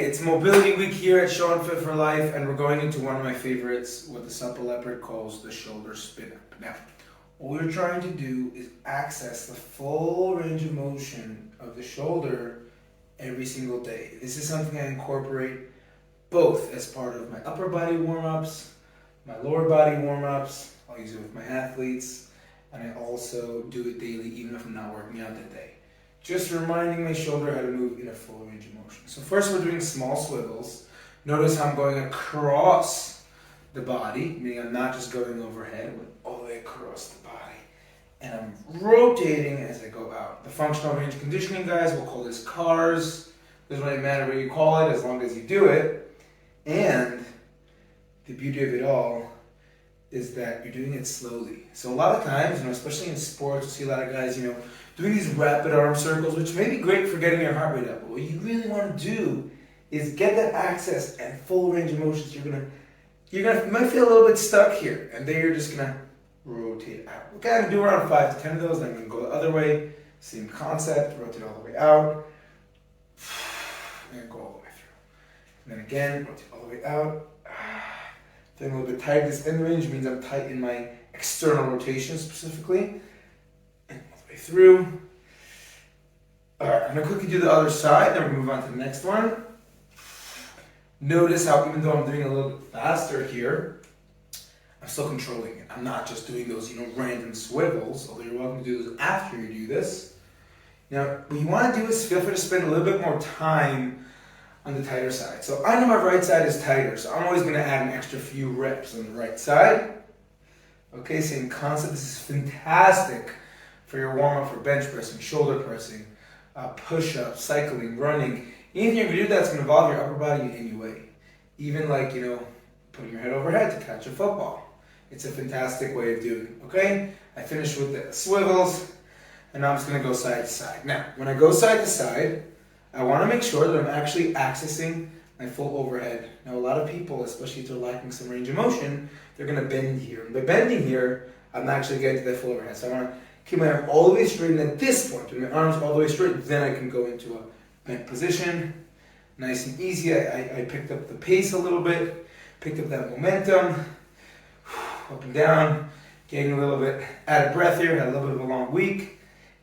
it's Mobility Week here at Sean Fit for Life, and we're going into one of my favorites, what the Supple Leopard calls the shoulder spin up. Now, what we're trying to do is access the full range of motion of the shoulder every single day. This is something I incorporate both as part of my upper body warm-ups, my lower body warm-ups. I'll use it with my athletes, and I also do it daily even if I'm not working out that day. Just reminding my shoulder how to move in a full range of motion. So first we're doing small swivels. Notice how I'm going across the body, meaning I'm not just going overhead, I went all the way across the body. And I'm rotating as I go out. The functional range conditioning guys will call this CARS. Doesn't really matter what you call it as long as you do it. And the beauty of it all is that you're doing it slowly. So a lot of times, especially in sports, you see a lot of guys, doing these rapid arm circles, which may be great for getting your heart rate up. But what you really want to do is get that access and full range of motions. You might feel a little bit stuck here, and then you're just gonna rotate out. Okay, I'm gonna do around 5 to 10 of those, and I'm gonna go the other way. Same concept, rotate all the way out, and go all the way through. And then again, rotate all the way out. Feeling a little bit tight. This end range means I'm tight in my external rotation specifically. And all the way through. Alright, I'm gonna quickly do the other side, then we'll move on to the next one. Notice how even though I'm doing a little bit faster here, I'm still controlling it. I'm not just doing those, random swivels, although you're welcome to do those after you do this. Now, what you want to do is feel free to spend a little bit more time on the tighter side. So I know my right side is tighter, so I'm always going to add an extra few reps on the right side. Okay, same concept. This is fantastic for your warm-up for bench pressing, shoulder pressing, push-ups, cycling, running. Anything you're going to do that's going to involve your upper body in any way. Even like, putting your head overhead to catch a football. It's a fantastic way of doing it, okay? I finished with the swivels, and now I'm just going to go side to side. Now, when I go side to side, I want to make sure that I'm actually accessing my full overhead. Now, a lot of people, especially if they're lacking some range of motion, they're going to bend here. And by bending here, I'm not actually getting to that full overhead. So I want to keep my arm all the way straight, and at this point, when my arm's all the way straight, then I can go into a bent position. Nice and easy. I picked up the pace a little bit, picked up that momentum, up and down, getting a little bit out of breath here, had a little bit of a long week.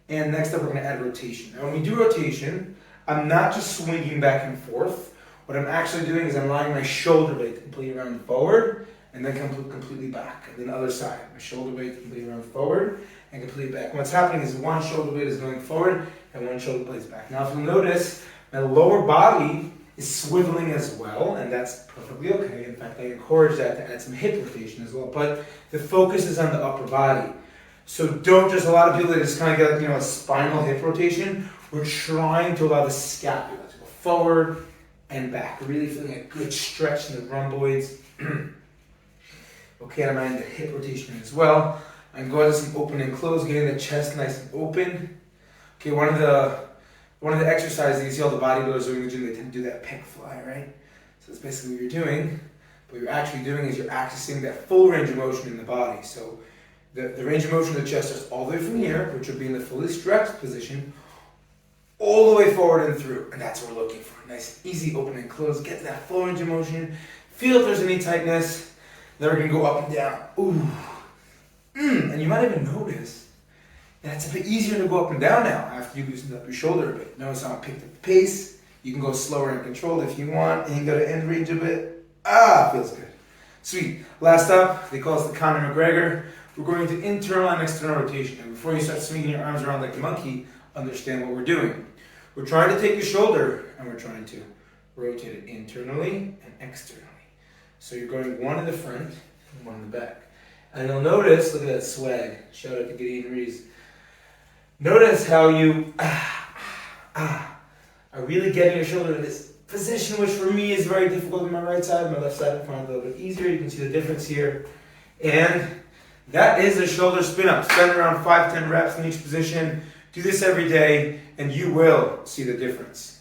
And next up, we're going to add rotation. Now, when we do rotation, I'm not just swinging back and forth. What I'm actually doing is I'm lying my shoulder blade completely around forward and then completely back. And then the other side, my shoulder blade completely around forward and completely back. What's happening is one shoulder blade is going forward and one shoulder blade is back. Now, if you'll notice, my lower body is swiveling as well, and that's perfectly okay. In fact, I encourage that to add some hip rotation as well. But the focus is on the upper body. So don't just, a lot of people that just kind of get a spinal hip rotation. We're trying to allow the scapula to go forward and back. We're really feeling a good stretch in the rhomboids. Okay, I'm adding the hip rotation as well. I'm going to some open and close, getting the chest nice and open. Okay, one of the exercises you see all the bodybuilders doing in the gym, they tend to do that pec fly, right? So that's basically what you're doing. What you're actually doing is you're accessing that full range of motion in the body. So the range of motion of the chest is all the way from here, which would be in the fully stretched position, all the way forward and through. And that's what we're looking for. Nice, easy, open and close. Get to that full range of motion. Feel if there's any tightness. Then we're going to go up and down. Ooh. And you might even notice that it's a bit easier to go up and down now after you loosened up your shoulder a bit. Notice how I picked up the pace. You can go slower and controlled if you want. And you go to end range a bit. Feels good. Sweet. Last up, they call us the Conor McGregor. We're going to internal and external rotation. And before you start swinging your arms around like a monkey, understand what we're doing. We're trying to take your shoulder and we're trying to rotate it internally and externally. So you're going one in the front and one in the back. And you'll notice, look at that swag. Shout out to Gideon Rees. Notice how you are really getting your shoulder in this position, which for me is very difficult on my right side. My left side I find a little bit easier. You can see the difference here. And that is a shoulder spin up. Spend around 5-10 reps in each position. Do this every day and you will see the difference.